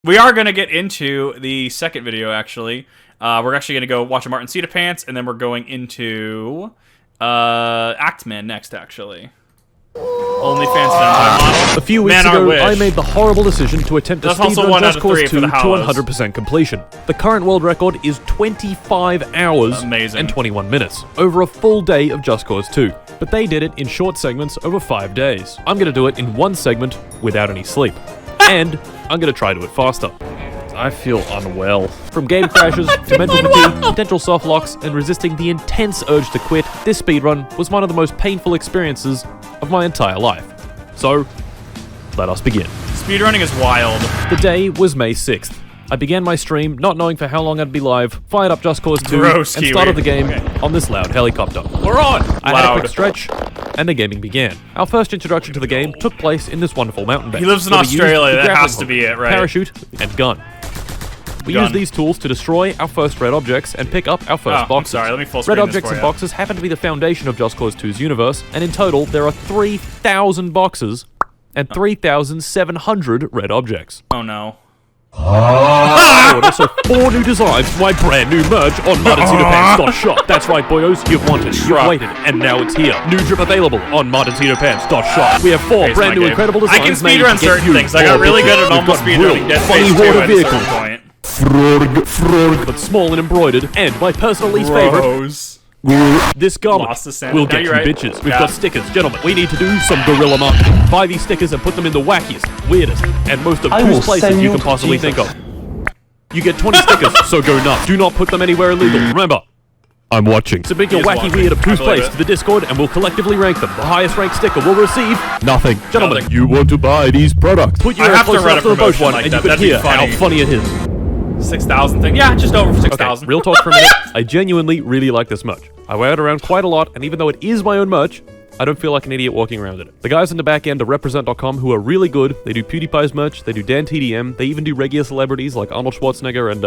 We are going to get into the second video, actually. We're actually going to go watch a martincitopants, and then we're going into Actman next, actually. OnlyFans model. A few weeks ago, I made the horrible decision to attempt to speedrun Just Cause 2 to 100% completion. The current world record is 25 hours and 21 minutes, over a full day of Just Cause 2. But they did it in short segments over 5 days. I'm going to do it in one segment without any sleep. And I'm going to try to do it faster. I feel unwell. From game crashes to mental fatigue, potential soft locks, and resisting the intense urge to quit, this speedrun was one of the most painful experiences of my entire life. So, let us begin. Speedrunning is wild. The day was May 6th. I began my stream, not knowing for how long I'd be live, fired up Just Cause 2, and started the game on this loud helicopter. We're on! I had a quick stretch, and the gaming began. Our first introduction to the game took place in this wonderful mountain base. He lives in Australia, that has to be it, right? Parachute, and gun. We used these tools to destroy our first red objects and pick up our first boxes. Let me full screen red objects and boxes happen to be the foundation of Just Cause 2's universe, and in total, there are 3,000 boxes and 3,700 red objects. Oh no. I ordered so 4 new designs for my brand new merch on martincitopants.shop. That's right, boyos, you've wanted, you've waited, and now it's here. New drip available on martincitopants.shop. We have 4 brand new incredible designs. I can speedrun certain things. I got really good at almost speedrunning Dead Space 2 at a certain point. Frog, but small and embroidered, and my personal least favorite. This garment will get you bitches. We've got stickers. Gentlemen, we need to do some guerrilla marketing. Buy these stickers and put them in the wackiest, weirdest, and most obtuse places you can possibly think of. You get 20 stickers, so go nuts. Do not put them anywhere illegal. Remember, I'm watching. Submit your wacky, weird, obtuse place to the Discord, and we'll collectively rank them. The highest ranked sticker will receive nothing. Gentlemen, you want to buy these products. Put your close up to the boat one, and you can hear how funny it is. 6,000 thing. Yeah, just over 6,000. Okay, real talk for a minute. I genuinely really like this merch. I wear it around quite a lot, and even though it is my own merch, I don't feel like an idiot walking around in it. The guys in the back end are Represent.com, who are really good. They do PewDiePie's merch, they do Dan TDM, they even do regular celebrities like Arnold Schwarzenegger and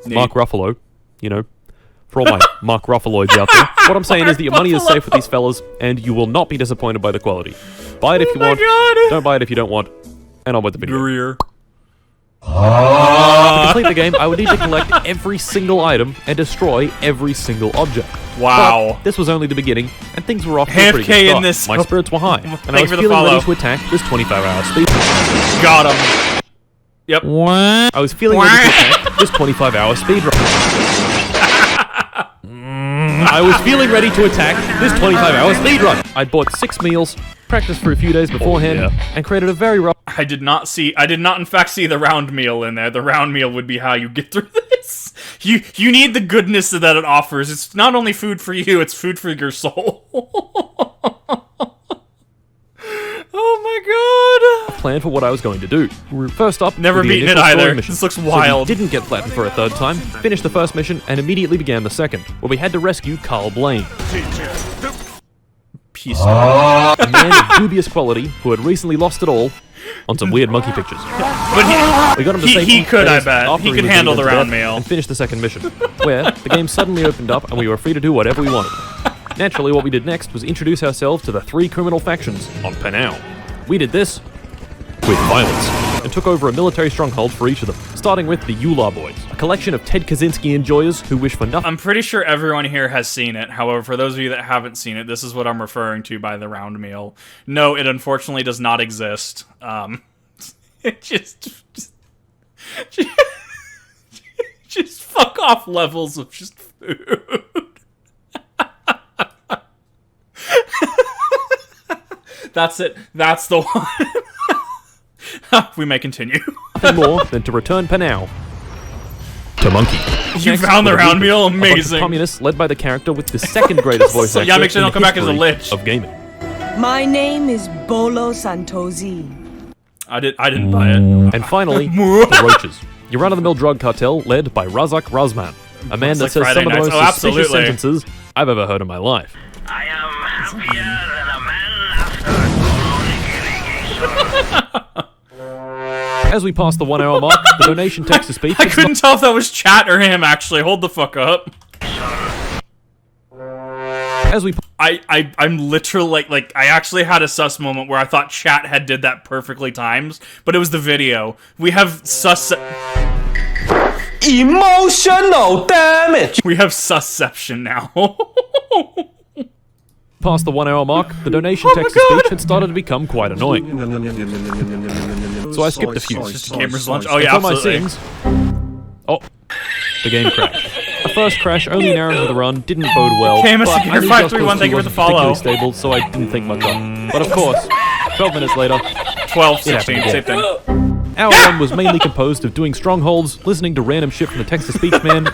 Mark Ruffalo. You know, for all my Mark Ruffaloids out there. What I'm saying is that your money is safe with these fellas, and you will not be disappointed by the quality. Buy it if you want, don't buy it if you don't want, and on with the video. To complete the game, I would need to collect every single item and destroy every single object. Wow. But this was only the beginning, and things were off to a pretty good start. In this. My spirits were high, and I was feeling ready to attack this 25-hour speed. Got him. Yep. I was feeling ready to attack this 25-hour speedrun. I was feeling ready to attack this 25-hour speedrun. I'd bought 6 meals, practiced for a few days beforehand, and created a very rough... I did not in fact see the round meal in there. The round meal would be how you get through this. You need the goodness that it offers. It's not only food for you, it's food for your soul. Oh my god. Plan for what I was going to do. First up, never beaten it either. This looks wild. So we didn't get flattened for a third time, finished the first mission, and immediately began the second, where we had to rescue Carl Blaine. A man of dubious quality who had recently lost it all on some weird monkey pictures. But we got him to safety. He could, I bet. He could handle the round meal. And finish the second mission, where the game suddenly opened up and we were free to do whatever we wanted. Naturally, what we did next was introduce ourselves to the 3 criminal factions on Panau. We did this with violence, and took over a military stronghold for each of them, starting with the Euler Boys, a collection of Ted Kaczynski enjoyers who wish for nothing. I'm pretty sure everyone here has seen it. However, for those of you that haven't seen it, this is what I'm referring to by the round meal. No, it unfortunately does not exist. It just fuck off levels of just food. That's it. That's the one. We may continue. Nothing more than to return Panau to Monkey. You found the round meal? Amazing. Communists led by the character with the second greatest voice actor make sure they don't come back as a lich of gaming. My name is Bolo Santosi. I didn't buy it. And finally, the Roaches. Your run-of-the-mill drug cartel led by Razak Razman, a man that says some of the most suspicious sentences I've ever heard in my life. I am happier than a man after As we pass the 1 hour mark, the donation text-to-speech... I couldn't tell if that was chat or him, actually. Hold the fuck up. As we... I'm literally like I actually had a sus moment where I thought chat had did that perfectly timed, but it was the video. We have sus. Emotional damage! We have susception now. Past the 1 hour mark, the donation text-to-speech had started to become quite annoying. So I skipped a few. Just a gamer's lunch. Oh yeah, absolutely. My scenes, the game crashed. A first crash, only an hour into the run, didn't bode well. Camus, but you're 531, thank you for the follow. Stable, so I didn't think much of it. But of course, 12 minutes later, 12, 16, same thing. Hour 1 was mainly composed of doing strongholds, listening to random shit from the text-to-speech man,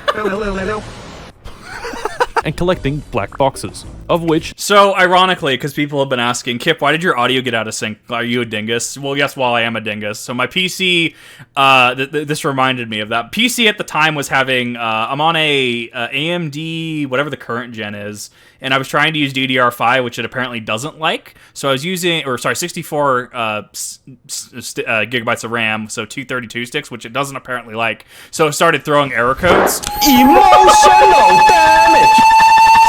and collecting black boxes, of which... So, ironically, because people have been asking, Kip, why did your audio get out of sync? Are you a dingus? Well, yes, I am a dingus. So my PC, this reminded me of that. PC at the time was having, I'm on a AMD, whatever the current gen is, and I was trying to use DDR5, which it apparently doesn't like. So I was using, 64 gigabytes of RAM, so 232 sticks, which it doesn't apparently like. So it started throwing error codes. Emotional damage!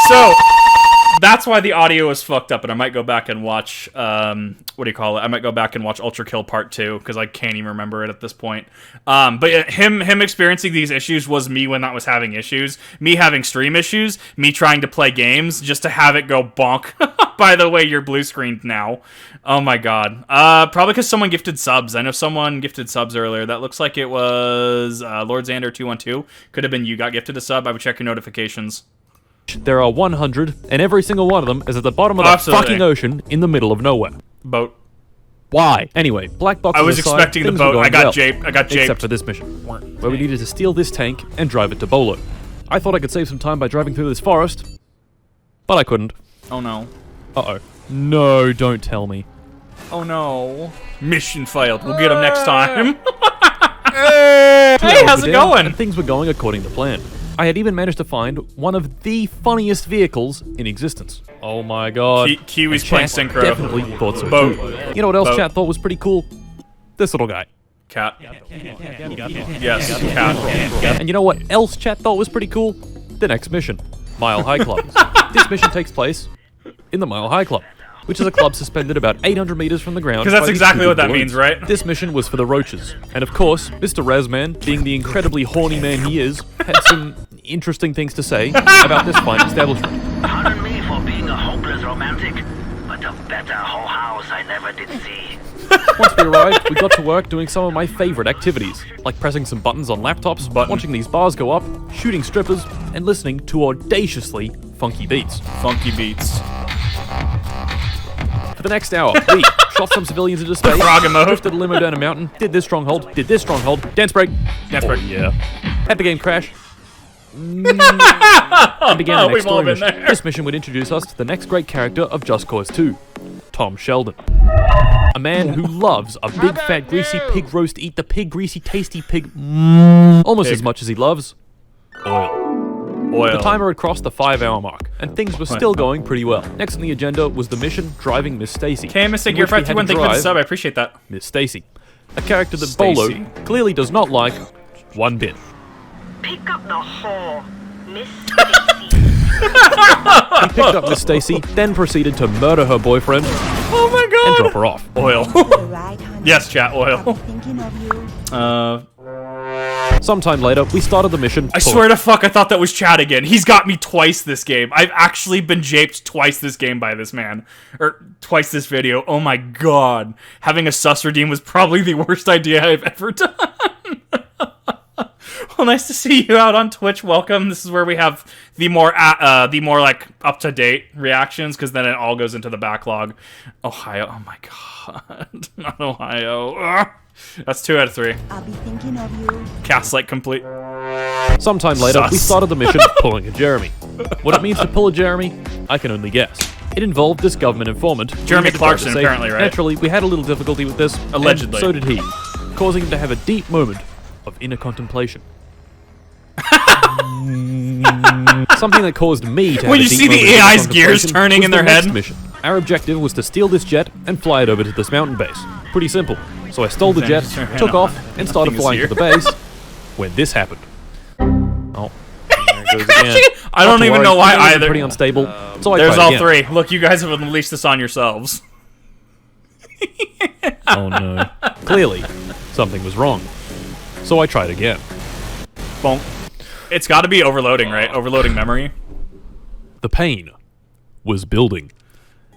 So that's why the audio is fucked up, and I might go back and watch, what do you call it? I might go back and watch Ultra Kill Part 2, because I can't even remember it at this point. But him experiencing these issues was me when that was having issues. Me having stream issues, me trying to play games, just to have it go bonk. By the way, you're blue screened now. Oh my god. Probably because someone gifted subs. I know someone gifted subs earlier. That looks like it was Lord Xander 212. Could have been you got gifted a sub. I would check your notifications. There are 100, and every single one of them is at the bottom of the fucking ocean in the middle of nowhere. Boat. Why? Anyway, black boxes I was aside, expecting the boat. I got japed. Except for this mission, where we needed to steal this tank and drive it to Bolo. I thought I could save some time by driving through this forest, but I couldn't. Oh no. Uh-oh. No, don't tell me. Oh no. Mission failed. We'll get him next time. Hey, how's it going? And things were going according to plan. I had even managed to find one of the funniest vehicles in existence. Oh my god. Kiwi's playing synchro. Definitely thought so Boat. too. You know what else chat thought was pretty cool? This little guy. Cat. Yes, cat. And you know what else chat thought was pretty cool? The next mission. Mile High Club. This mission takes place in the Mile High Club, which is a club suspended about 800 meters from the ground. Because that's exactly what that means, right? This mission was for the roaches. And of course, Mr. Razman, being the incredibly horny man he is, had some interesting things to say about this fine establishment. Pardon me for being a hopeless romantic, but a better whole house I never did see. Once we arrived, we got to work doing some of my favorite activities, like pressing some buttons on laptops, watching these bars go up, shooting strippers, and listening to audaciously funky beats. Funky beats. For the next hour, we shot some civilians into space, drifted a limo down a mountain, did this stronghold, dance break, yeah. Had the game crash, and began the next story mission. This mission would introduce us to the next great character of Just Cause 2, Tom Sheldon. A man who loves a big fat greasy pig roast, eat the pig, greasy tasty pig, almost as much as he loves oil. The timer had crossed the 5-hour mark, and things were still going pretty well. Next on the agenda was the mission driving Miss Stacy. Camus, you're 531, thank you for the sub, I appreciate that. Miss Stacy, a character that Bolo clearly does not like one bit. Pick up the whore, Miss Stacy. He picked up Miss Stacy, then proceeded to murder her boyfriend. Oh my god! And drop her off. Oil. Yes, chat, oil. Thinking of you. Sometime later, we started the mission. I swear to fuck, I thought that was Chad again. He's got me twice this game. I've actually been japed twice this game by this man. Or twice this video. Oh my god. Having a sus redeem was probably the worst idea I've ever done. Well, nice to see you out on Twitch. Welcome. This is where we have the more like up-to-date reactions, because then it all goes into the backlog. Ohio. Oh my god. Not Ohio. Ugh. That's 2 out of 3. I'll be thinking of you. Cast like complete. Sometime later, we started the mission pulling a Jeremy. What it means to pull a Jeremy, I can only guess. It involved this government informant. Jeremy Clarkson, apparently, right? Naturally, we had a little difficulty with this. Allegedly. And so did he, causing him to have a deep moment of inner contemplation. Something that caused me to have when a you deep see moment the of AI's gears contemplation turning in their was the head. next mission. Our objective was to steal this jet and fly it over to this mountain base. Pretty simple. So I stole the jet, took off, and started flying to the base when this happened. Oh. Goes again. I don't even know why either. Pretty unstable. So I There's tried all again. three. Look, you guys have unleashed this on yourselves. Oh no. Clearly, something was wrong. So I tried again. Bonk. It's got to be overloading, right? Overloading memory. The pain was building.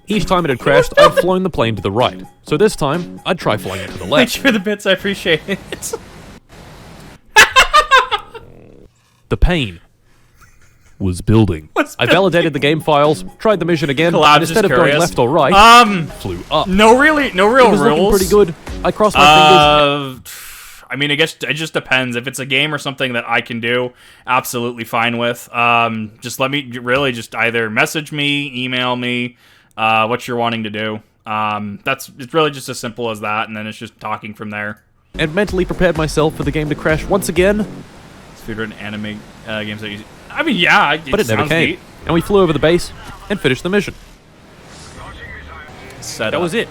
Each time it had crashed, I'd flown the plane to the right. So this time, I'd try flying it to the Thank left. you for the bits, I appreciate it. The pain was building. I validated the game files, tried the mission again, and instead of going left or right, flew up. No real it was rules. Looking pretty good. I crossed my fingers. I mean, I guess it just depends. If it's a game or something that I can do, absolutely fine with. Just let me just either message me, email me, what you're wanting to do. It's really just as simple as that, and then it's just talking from there. And mentally prepared myself for the game to crash once again. Speedrun anime games that you... I mean, yeah, but it never came. And we flew over the base and finished the mission. That was it.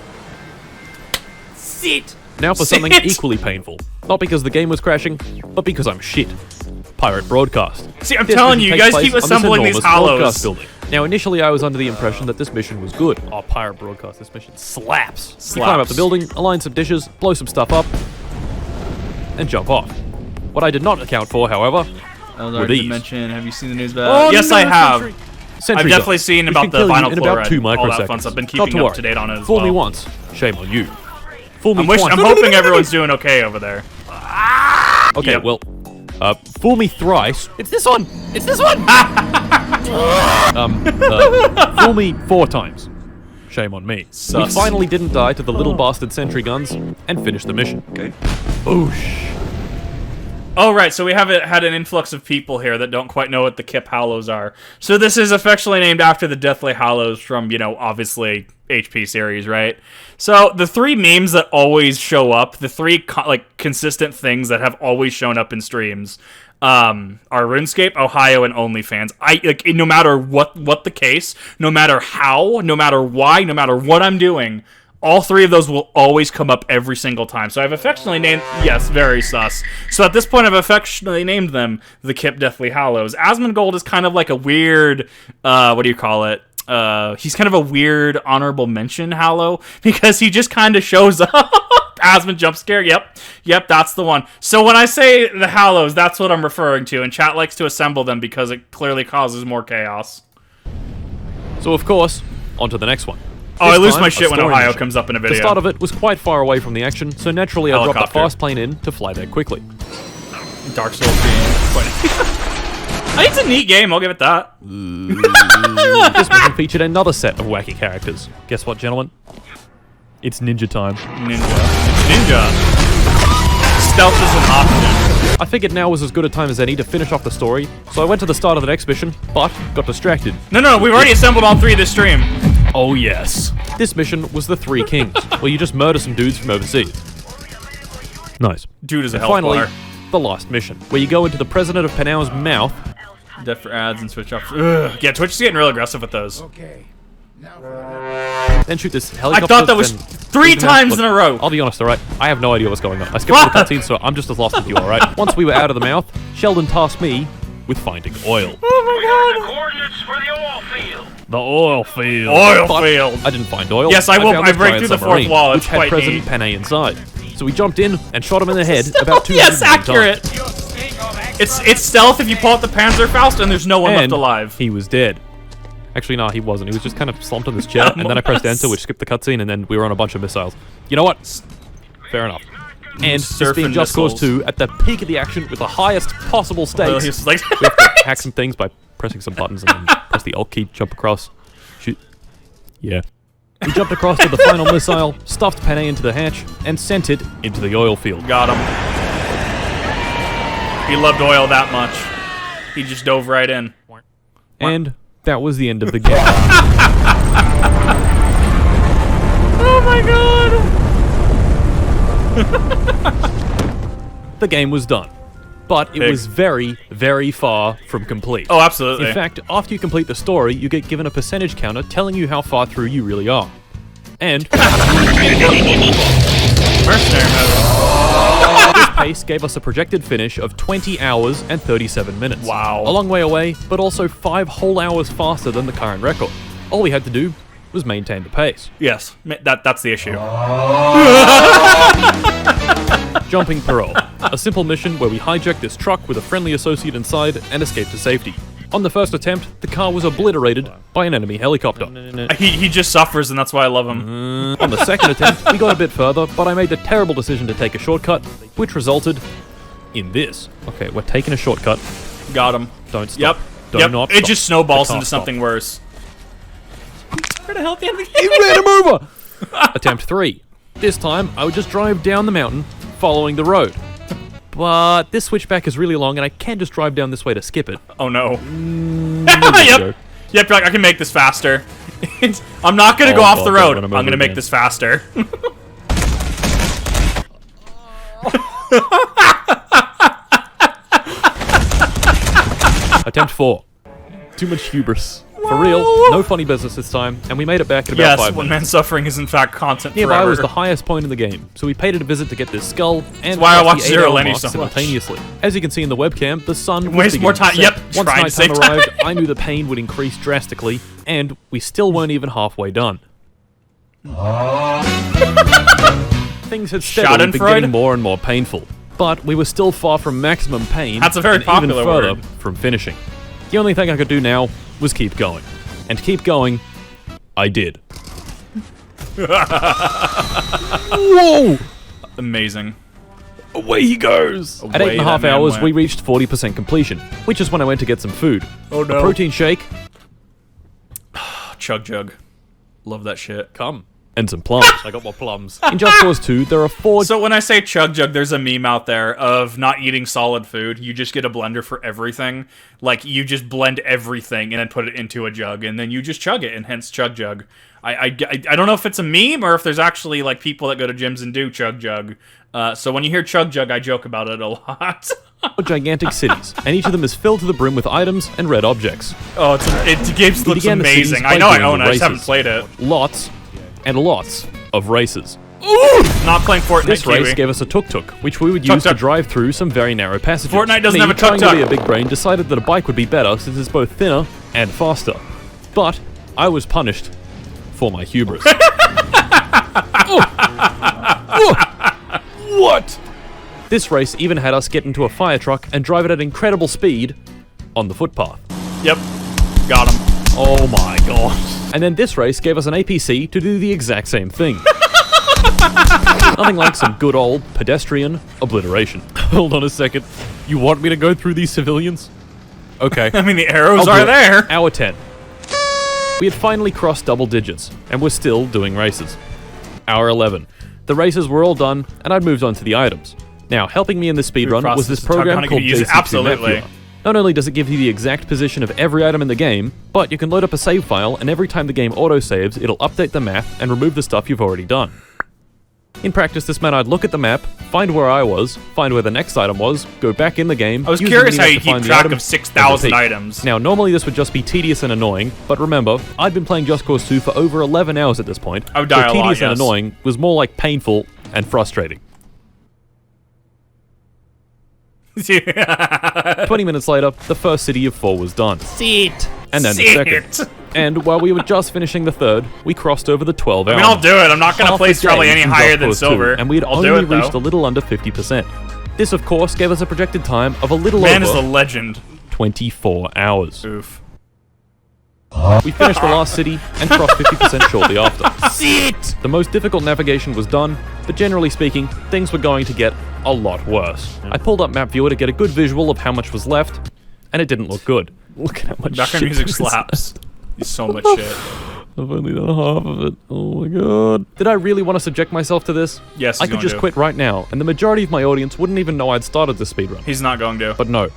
Sit. Now for something equally painful. Not because the game was crashing, but because I'm shit. Pirate Broadcast. See, I'm telling you, you guys keep assembling these hollows. Now, initially, I was under the impression that this mission was good. Oh, Pirate Broadcast, this mission slaps. You climb up the building, align some dishes, blow some stuff up, and jump off. What I did not account for, however, were these. Have you seen the news about? Yes, I have. I've definitely seen about the vinyl chloride, all that fun stuff. I've been keeping up to date on it as well. Fool me once, shame on you. Fool me twice. I'm hoping everyone's doing okay over there. Okay, well, fool me thrice. It's this one. It's this one. Fool me 4 times. Shame on me. We finally didn't die to the little bastard sentry guns and finished the mission. Okay. Boosh. Oh, right, so we have had an influx of people here that don't quite know what the Kip Hallows are. So this is affectionately named after the Deathly Hallows from, obviously, HP series, right? So the 3 memes that always show up, the 3, consistent things that have always shown up in streams, are RuneScape, Ohio, and OnlyFans. No matter what the case, no matter how, no matter why, no matter what I'm doing, all 3 of those will always come up every single time. So I've affectionately named... Yes, very sus. So at this point, I've affectionately named them the Kip Deathly Hallows. Asmongold is kind of like a weird... what do you call it? He's kind of a weird honorable mention Hallow, because he just kind of shows up. Asmon jump scare. Yep, that's the one. So when I say the Hallows, that's what I'm referring to, and chat likes to assemble them because it clearly causes more chaos. So, of course, on to the next one. Oh, I lose my shit when Ohio comes up in a video. The start of it was quite far away from the action, so naturally I dropped a fast plane in to fly there quickly. Dark Souls game. It's a neat game, I'll give it that. This mission featured another set of wacky characters. Guess what, gentlemen? It's ninja time. Ninja. Stealth is an option. I figured now was as good a time as any to finish off the story, so I went to the start of the next mission, but got distracted. No, we've already assembled all 3 this stream. Oh yes. This mission was the 3 Kings, where you just murder some dudes from overseas. Nice. Dude is a health finally, bar. The last mission, where you go into the President of Panau's mouth. Death for ads and switch off. Ugh. Yeah, Twitch is getting real aggressive with those. Okay. Then shoot this helicopter. I thought that was 3 times in a row. I'll be honest, alright? I have no idea what's going on. I skipped all the cutscenes, so I'm just as lost as you, alright? Once we were out of the mouth, Sheldon tasked me with finding oil. Oh my god! The coordinates for the oil field. The oil field. Oil field. I didn't find oil. Yes, I break through the 4th wall. It's which had President Panay inside. So we jumped in and shot him in the head about 200 Yes, accurate. times. It's stealth if you pull out the Panzerfaust and there's no one left alive. He was dead. Actually, no, he wasn't. He was just kind of slumped on this chair, and then I pressed enter, which skipped the cutscene, and then we were on a bunch of missiles. You know what? Fair enough. And this being Just Cause 2, at the peak of the action with the highest possible stakes, we have to hack some things by pressing some buttons and then press the Alt key, jump across, shoot. Yeah. We jumped across to the final missile, stuffed Panay into the hatch, and sent it into the oil field. Got him. He loved oil that much. He just dove right in. And that was the end of the game. Oh my god! The game was done. But it was very, very far from complete. Oh, absolutely. In fact, after you complete the story, you get given a percentage counter telling you how far through you really are. And... Mercenary mode. This pace gave us a projected finish of 20 hours and 37 minutes. Wow. A long way away, but also 5 whole hours faster than the current record. All we had to do was maintain the pace. Yes, that's the issue. Jumping Parole, a simple mission where we hijack this truck with a friendly associate inside and escape to safety. On the first attempt, the car was obliterated by an enemy helicopter. He just suffers, and that's why I love him. On the second attempt, we got a bit further, but I made the terrible decision to take a shortcut, which resulted in this. Okay, we're taking a shortcut. Got him. Don't stop. Yep. Do not It stop. just snowballs I can't into something stop. worse. Where the hell at the end of the He game? ran him over! Attempt 3. This time, I would just drive down the mountain, following the road. But this switchback is really long, and I can't just drive down this way to skip it. Oh no. Yep. Yep, you're like, I can make this faster. I'm not gonna go off the road. I'm gonna make this faster. Attempt 4. Too much hubris. For real, no funny business this time, and we made it back in about 5 Yes, minutes. one man's suffering is in fact content Nearby forever. was the highest point in the game, so we paid it a visit to get this skull and why I cross watch the Zero 8-hour Lenny mark so much. simultaneously. As you can see in the webcam, the sun was Waste more beginning to time. set. Yep, Once trying to nighttime save time. arrived, I knew the pain would increase drastically, and we still weren't even halfway done. Things had steadily been Schadenfreude? getting more and more painful, but we were still far from maximum pain. That's a very and popular even further word. from finishing. The only thing I could do now was keep going, and keep going. I did. Whoa! Amazing. Away he goes! At Away 8.5 that man hours, went. we reached 40% completion, which is when I went to get some food. Oh no. A protein shake, Chug Jug. Love that shit. come, and some plums. I got more plums. In Just Cause 2, there are 4... So when I say Chug Jug, there's a meme out there of not eating solid food. You just get a blender for everything. Like, you just blend everything and then put it into a jug, and then you just chug it, and hence Chug Jug. I don't know if it's a meme or if there's actually, like, people that go to gyms and do Chug Jug. So when you hear Chug Jug, I joke about it a lot. gigantic cities, and each of them is filled to the brim with items and red objects. Oh, the game looks began the amazing. cities I by know I doing own the it, I just haven't races. played it. Lots and lots of races. Not playing Fortnite, This race Kiwi. gave us a tuk-tuk, which we would use to Tuk-tuk. drive through some very narrow passages. Fortnite doesn't Me, have a trying to tuk-tuk. be a big brain, decided that a bike would be better since it's both thinner and faster. But I was punished for my hubris. What? This race even had us get into a fire truck and drive it at incredible speed on the footpath. Yep. Got him. Oh my god. And then this race gave us an APC to do the exact same thing. Nothing like some good old pedestrian obliteration. Hold on a second. You want me to go through these civilians? Okay. I mean, the arrows I'll do are it. there. Hour 10. We had finally crossed double digits, and we're still doing races. Hour 11. The races were all done, and I'd moved on to the items. Now, helping me in this speedrun was this process the tug program hunter called could use it. JC2 Map Absolutely. Viewer. Not only does it give you the exact position of every item in the game, but you can load up a save file, and every time the game autosaves, it'll update the map and remove the stuff you've already done. In practice, this meant I'd look at the map, find where I was, find where the next item was, go back in the game. I was use the curious how minimap you to keep find the track item, of 6,000 and repeat. items. Now, normally this would just be tedious and annoying, but remember, I'd been playing Just Cause 2 for over 11 hours at this point. I would die so a lot, tedious and yes. annoying was more like painful and frustrating. 20 minutes later, the first city of 4 was done. Sit! And then the second. And while we were just finishing the third, we crossed over the 12 hour. I mean, I'll do it. I'm not going to Half place a probably day any in higher Just than Cause 2, silver. and we had I'll do only it, reached a though. little under 50%. This, of course, gave us a projected time of a little Man is a over legend. 24 hours. Oof. We finished the last city and crossed 50% shortly after. Sit! The most difficult navigation was done, but generally speaking, things were going to get a lot worse. I pulled up Map Viewer to get a good visual of how much was left, and it didn't look good. Look at how much Background shit music there is. slaps. So much shit. I've only done half of it. Oh my god. Did I really want to subject myself to this? Yes, I he's could going just to. quit right now, and the majority of my audience wouldn't even know I'd started this speedrun. He's not going to. But no.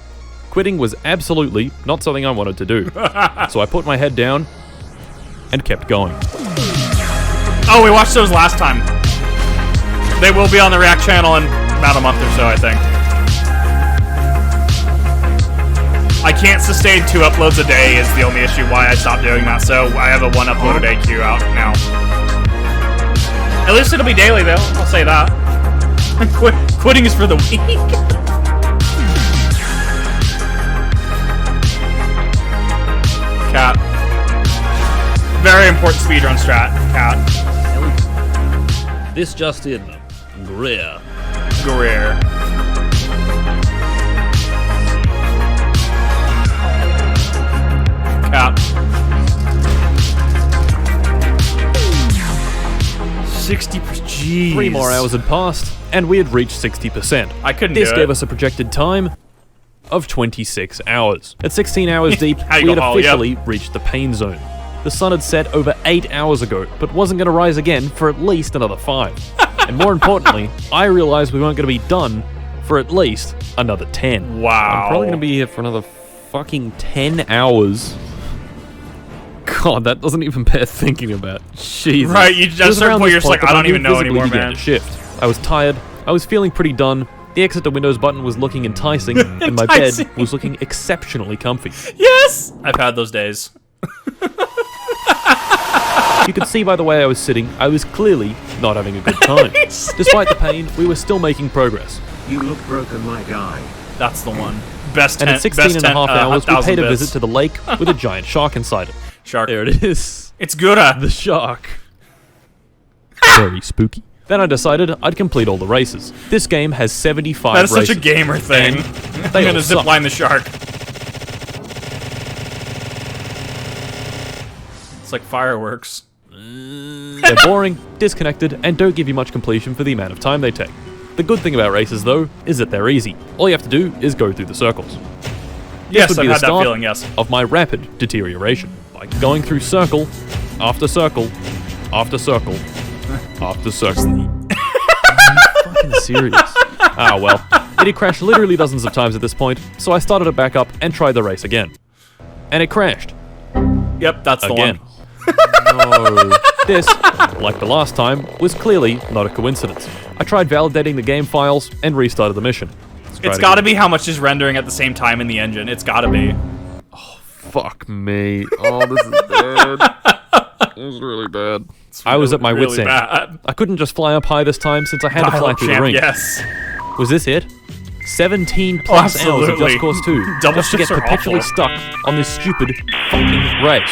Quitting was absolutely not something I wanted to do. So I put my head down and kept going. Oh, we watched those last time. They will be on the React channel in about a month or so, I think. I can't sustain 2 uploads a day is the only issue why I stopped doing that, so I have a 1 upload a day queue out now. At least it'll be daily, though. I'll say that. Pudding is for the weak. Cat. Very important speedrun strat, Cat. This just in. Greer. Greer. Cat. 60%. Jeez. 3 more hours had passed, and we had reached 60%. I couldn't This do gave it. us a projected time of 26 hours. At 16 hours deep, you we had go, Paul, officially reached the pain zone. The sun had set over 8 hours ago, but wasn't going to rise again for at least another 5. And more importantly, I realized we weren't going to be done for at least another 10. Wow. I'm probably going to be here for another fucking 10 hours. God, that doesn't even bear thinking about. Jesus. Right, you just It was certain around point this you're just like, that I my don't even mood know visibly anymore, began man. to shift. I was tired, I was feeling pretty done, the exit to Windows button was looking enticing, and my bed Enticing. was looking exceptionally comfy. Yes! I've had those days. You could see by the way I was sitting, I was clearly not having a good time. Despite the pain, we were still making progress. You look broken, my guy. That's the one. Best And tent, at 16 best and a half tent, hours, we 1,000 paid a bits. visit to the lake with a giant shark inside it. Shark. There it is. It's Gura. The shark. Very spooky. Then I decided I'd complete all the races. This game has 75 That is races. such a gamer thing. They I'm all gonna suck. zipline the shark. It's like fireworks. They're boring, disconnected, and don't give you much completion for the amount of time they take. The good thing about races, though, is that they're easy. All you have to do is go through the circles. Yes, would I've be the had that start feeling, yes. of my rapid deterioration. Like going through circle, after circle, after circle, after circle. Are you fucking serious? Ah, well. It had crashed literally dozens of times at this point, so I started it back up and tried the race again. And it crashed. Yep, that's the Again. one. No. This, like the last time, was clearly not a coincidence. I tried validating the game files and restarted the mission. It's gotta be how much is rendering at the same time in the engine. It's gotta be. Fuck me. Oh, this is bad. This is really bad. I was at my really wit's end. bad. I couldn't just fly up high this time since I had to fly Dial-up through the champ, ring. yes. Was this it? 17 plus hours of Absolutely. Just Cause 2 Double just to get shifts are perpetually awful. stuck on this stupid fucking race.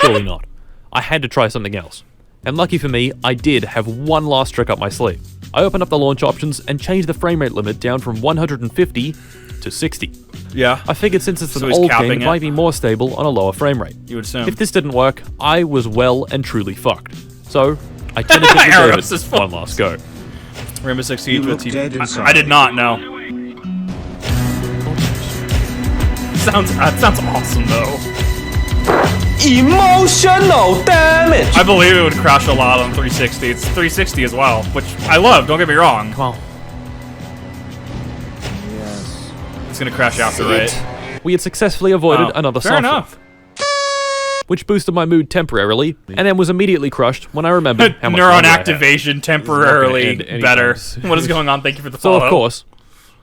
Surely not. I had to try something else. And lucky for me, I did have one last trick up my sleeve. I opened up the launch options and changed the frame rate limit down from 150 to 60. Yeah. I figured since it's So an he's old capping game, it it. might be more stable on a lower frame rate. You would assume. If this didn't work, I was well and truly fucked. So, I tentatively gave Arrows is it full. one last go. Rainbow Six Siege You with look dead TV. inside. I did not know. That sounds awesome though. Emotional damage. I believe it would crash a lot on 360. It's 360 as well, which I love. Don't get me wrong. Come on. It's gonna crash after, right? We had successfully avoided Oh, another fair soft enough. which boosted my mood temporarily, and then was immediately crushed when I remembered how much Neuron longer I had. activation temporarily end anytime better. soon. What is going on? Thank you for the So follow. of course,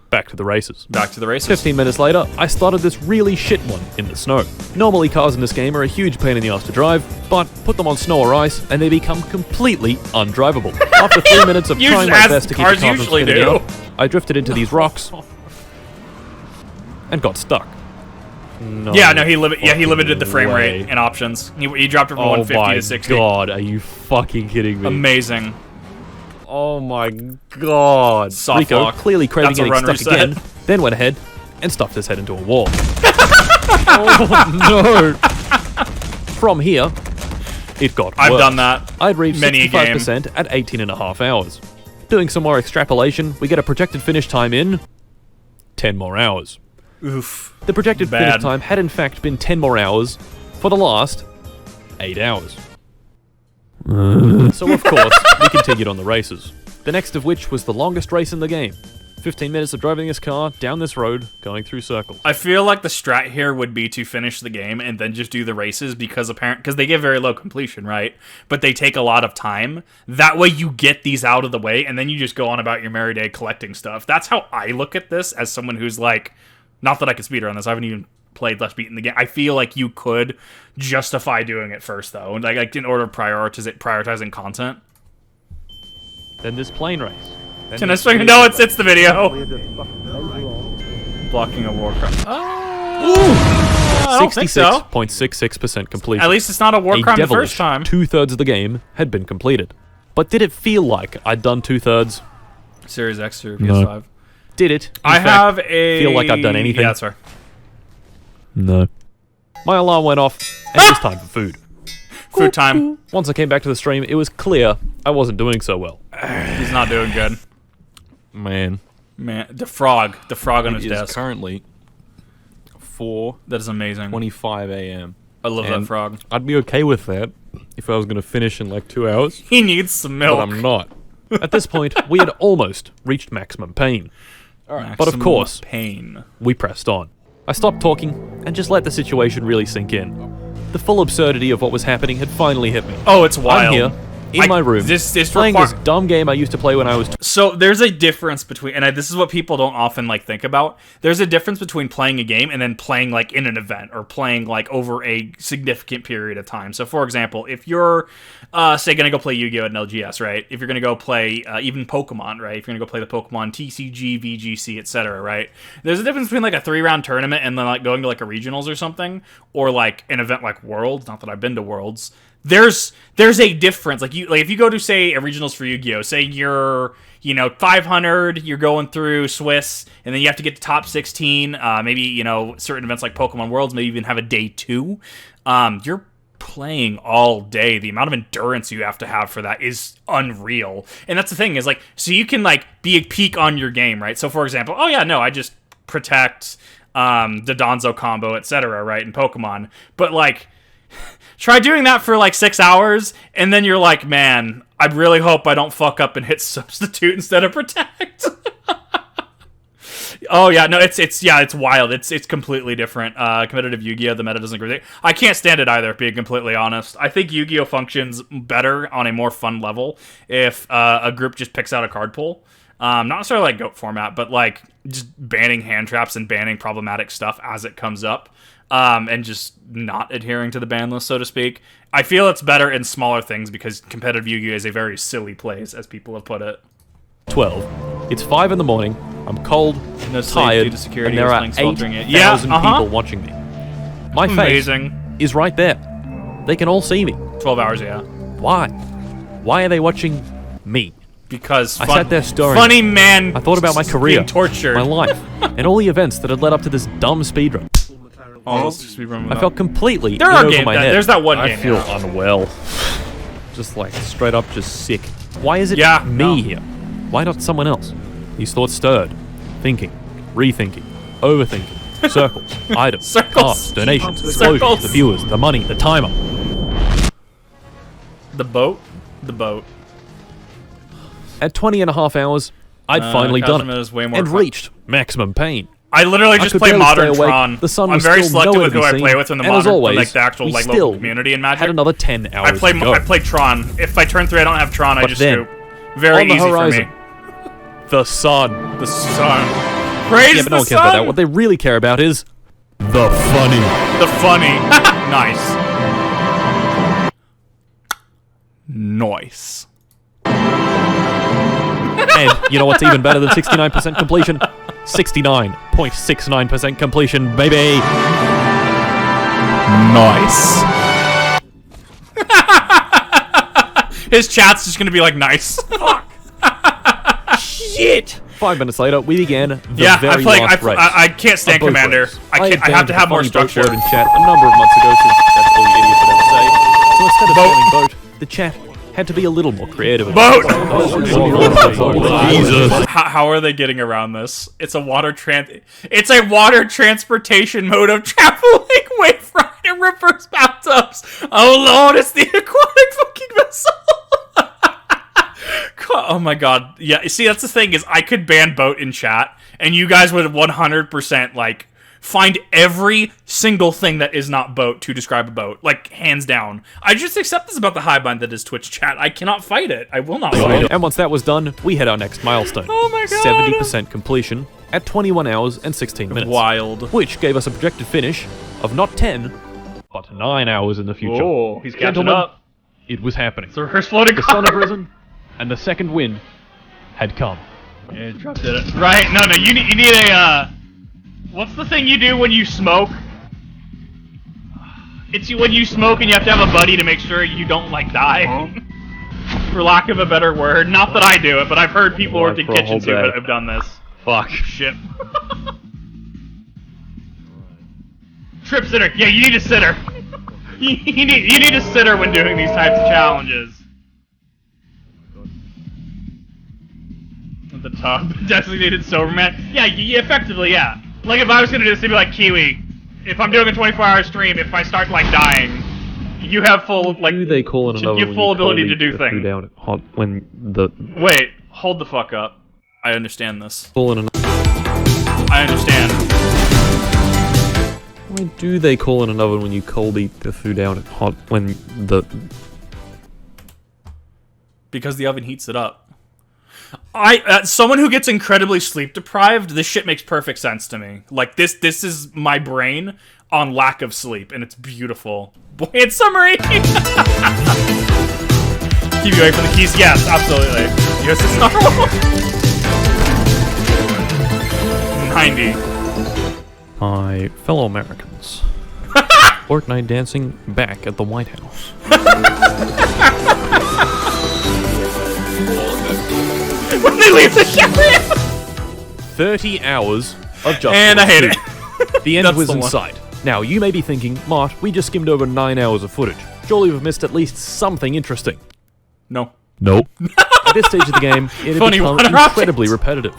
back to the races. Back to the races. 15 minutes later, I started this really shit one in the snow. Normally cars in this game are a huge pain in the ass to drive, but put them on snow or ice and they become completely undrivable. After 3 minutes of trying my as best to keep the cars car from usually spinning do. out, I drifted into these rocks and got stuck. No Yeah, no, he limited the frame way. rate in options. He dropped it from Oh 150 my to 60. god, are you fucking kidding me? Amazing. Oh my god. Soft Rico, lock. clearly craving That's a getting run stuck reset. again, then went ahead and stuffed his head into a wall. Oh no! From here, it got I've worse. done that. I'd reached many a game. 65% at 18 and a half hours. Doing some more extrapolation, we get a projected finish time in 10 more hours. Oof. The projected Bad. finish time had in fact been 10 more hours for the last 8 hours. So of course, we continued on the races. The next of which was the longest race in the game. 15 minutes of driving this car down this road, going through circles. I feel like the strat here would be to finish the game and then just do the races because they get very low completion, right? But they take a lot of time. That way you get these out of the way and then you just go on about your merry day collecting stuff. That's how I look at this as someone who's like, not that I can speedrun this, I haven't even played Let's Beat in the game. I feel like you could justify doing it first though, like in order of prioritizing content. Then this plane race. Can I swing? No, it's the video. Blocking a war crime. I don't think so. 66.66% completion. At least it's not a war crime the first time. 2/3 of the game had been completed. But did it feel like I'd done 2/3? Series X or PS5. No. Did it? I have a... feel like I've done anything? Yeah, that's fair. No. My alarm went off, and it was time for food. Food time. Once I came back to the stream, it was clear I wasn't doing so well. He's not doing good. Man, the frog on his it desk. is currently 4:25 That is amazing. a.m. I love that frog. I'd be okay with that if I was going to finish in like 2 hours. He needs some milk. But I'm not. At this point, we had almost reached maximum pain. But of course, we pressed on. I stopped talking and just let the situation really sink in. The full absurdity of what was happening had finally hit me. Oh, it's wild. I'm here, in my room, playing this dumb game I used to play when I was... So there's a difference between, and this is what people don't often like think about, there's a difference between playing a game and then playing like in an event or playing like over a significant period of time. So for example, if you're, say, going to go play Yu-Gi-Oh! At an LGS, right? If you're going to go play even Pokemon, right? If you're going to go play the Pokemon TCG, VGC, etc., right? There's a difference between like a 3-round tournament and then like going to like a regionals or something, or like an event like Worlds, not that I've been to Worlds. There's a difference. Like if you go to, say, a regionals for Yu-Gi-Oh! Say you're, 500, you're going through Swiss, and then you have to get to top 16. Maybe, certain events like Pokemon Worlds maybe even have a day 2. You're playing all day. The amount of endurance you have to have for that is unreal. And that's the thing, is like, so you can like be a peak on your game, right? So for example, I just protect the Donzo combo, etc., right, in Pokemon. But like, try doing that for like 6 hours, and then you're like, man, I really hope I don't fuck up and hit substitute instead of protect. Oh yeah, no, it's wild. It's completely different. Competitive Yu-Gi-Oh! The meta doesn't agree with it. I can't stand it either, being completely honest. I think Yu-Gi-Oh! Functions better on a more fun level if a group just picks out a card pool. Not necessarily like GOAT format, but like just banning hand traps and banning problematic stuff as it comes up. And just not adhering to the ban list, so to speak. I feel it's better in smaller things because competitive Yu-Gi-Oh! Is a very silly place, as people have put it. 12. It's 5 in the morning. I'm cold, no tired, and there are 8,000 people watching me. My face is right there. They can all see me. 12 hours, yeah. Why? Why are they watching me? Because I sat there stirring. Funny man. I thought about my career, tortured, my life, and all the events that had led up to this dumb speedrun. I felt completely there are over games my head. There's that one game. I feel unwell. Just like straight up just sick. Why is it me here? Why not someone else? These thoughts stirred. Thinking. Rethinking. Overthinking. Circles. Items. Cards. Donations. Explosions. The viewers. The money. The timer. The boat? The boat. At 20.5 hours, I'd finally done it. And reached maximum pain. I literally just play Modern Tron. The sun I'm was very still selective nowhere with who to I be play seen, with in the and modern, as always, like the actual like local community in Magic. Had another 10 hours to go. I play Tron. If I turn 3, I don't have Tron. I just scoop. Very on the easy horizon, for me. The sun. The sun. Praise yeah, but no one cares about that. What they really care about is the funny. The funny. Nice. Nice. And you know what's even better than 69% completion? 69.69% completion, baby. Nice. His chat's just gonna be like, nice. Fuck. Shit. 5 minutes later, we began the very last race. I can't stand Commander. I have to have more structure. In chat a number of months ago, since that's all you idiots would ever say. So instead of spelling boat, the chat had to be a little more creative. Boat! Jesus. How are they getting around this? It's a water transportation mode of traveling wavefront and reverse bathtubs. Oh lord, it's the aquatic fucking vessel. Oh my god. Yeah, see, that's the thing, is I could ban boat in chat, and you guys would 100% like find every single thing that is not boat to describe a boat, like hands down. I just accept this about the highbind that is Twitch chat. I cannot fight it. I will not fight it. And once that was done, we hit our next milestone. Oh my god. 70% completion at 21 hours and 16 minutes. Wild. Which gave us a projected finish of not 10, but 9 hours in the future. Oh, he's catching up. It was happening. The reverse floating The sun had risen, and the second wind had come. Yeah, dropped it. Right? No, you need a. What's the thing you do when you smoke? It's when you smoke and you have to have a buddy to make sure you don't like die. For lack of a better word. Not that I do it, but I've heard people work in kitchens who have done this. Fuck. Shit. Trip sitter. Yeah, you need a sitter. you need a sitter when doing these types of challenges. The tub. Designated sober man. Yeah, effectively, yeah. Like if I was gonna do this, it'd be like Kiwi. If I'm doing a 24-hour stream, if I start like dying, you have full like do they call it another you have full ability to do things. Down hot when the wait, hold the fuck up. I understand this. I understand. Why do they call in an oven when you cold eat the food down hot when the? Because the oven heats it up. Someone who gets incredibly sleep deprived, this shit makes perfect sense to me. Like this is my brain on lack of sleep, and it's beautiful. Buoyant summary. Keep you away from the keys. Yes, absolutely. Yes, it's normal. 90. My fellow Americans. Fortnite dancing back at the White House. When they leave the shower. 30 hours of Just and Cause I hate 2. it. The end was in sight. Now, you may be thinking, Mart, we just skimmed over 9 hours of footage. Surely we've missed at least something interesting. No. Nope. At this stage of the game, it had become incredibly repetitive.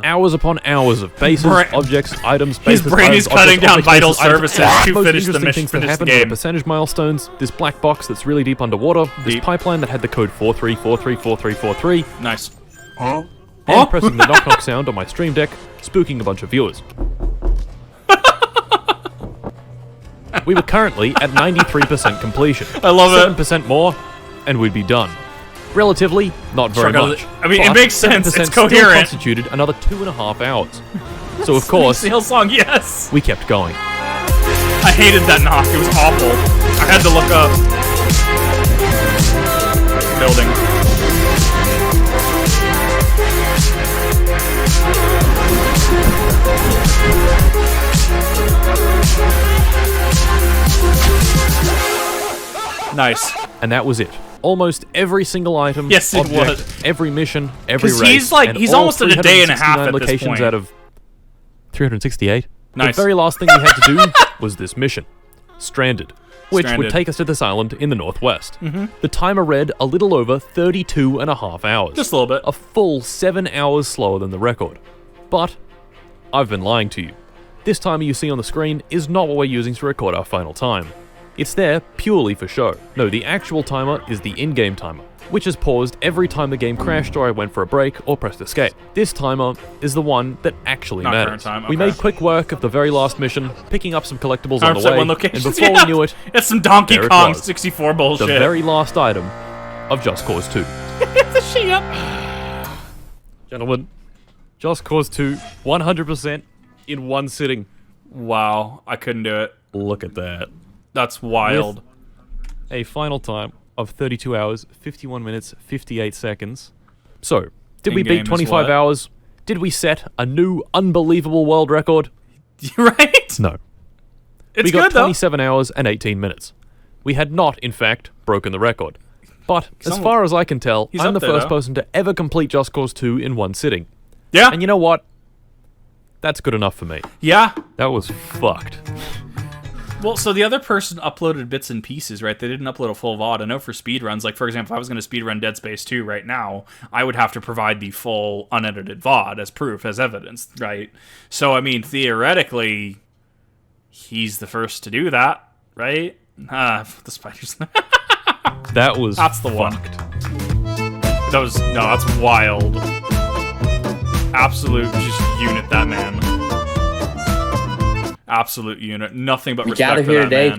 Hours upon hours of bases, objects, items, bases, his brain is cutting down vital services to finish the mission, finish the game. Percentage milestones, this black box that's really deep underwater, this pipeline that had the code 43434343. Nice. And pressing the knock-knock sound on my stream deck, spooking a bunch of viewers. We were currently at 93% completion. I love it. 7% more, and we'd be done. Relatively, not very much. I mean, it makes sense. It's coherent. Still constituted another 2.5 hours. So of course, the song, yes. We kept going. I hated that knock. It was awful. I had to look up. Building. Nice. And that was it. Almost every single item, yes, it object, was. Every mission, every race, he's almost at a day and a half at this point. Out of 368. Nice. The very last thing we had to do was this mission, Stranded, which would take us to this island in the northwest. The timer read a little over 32.5 hours. Just a little bit. A full 7 hours slower than the record. But I've been lying to you. This timer you see on the screen is not what we're using to record our final time. It's there purely for show. No, the actual timer is the in-game timer, which is paused every time the game crashed or I went for a break or pressed escape. This timer is the one that actually matters. We made quick work of the very last mission, picking up some collectibles on the way, and before we knew it, it's some Donkey Kong 64 bullshit. The very last item of Just Cause 2. It's a shit. Gentlemen, Just Cause 2, 100% in one sitting. Wow, I couldn't do it. Look at that. That's wild. With a final time of 32 hours, 51 minutes, 58 seconds. So, did we beat 25 hours? Did we set a new, unbelievable world record? Right? No. We got 27 hours and 18 minutes. We had not, in fact, broken the record. But, as far as I can tell, I'm the first person to ever complete Just Cause 2 in one sitting. Yeah. And you know what? That's good enough for me. Yeah. That was fucked. Well, so the other person uploaded bits and pieces, right? They didn't upload a full VOD. I know for speedruns, like, for example, if I was going to speedrun Dead Space 2 right now, I would have to provide the full unedited VOD as proof, as evidence, right? So, I mean, theoretically, he's the first to do that, right? The spiders. That was That's the one. That's wild. Absolute just unit, that man. Absolute unit. Nothing but respect for that man.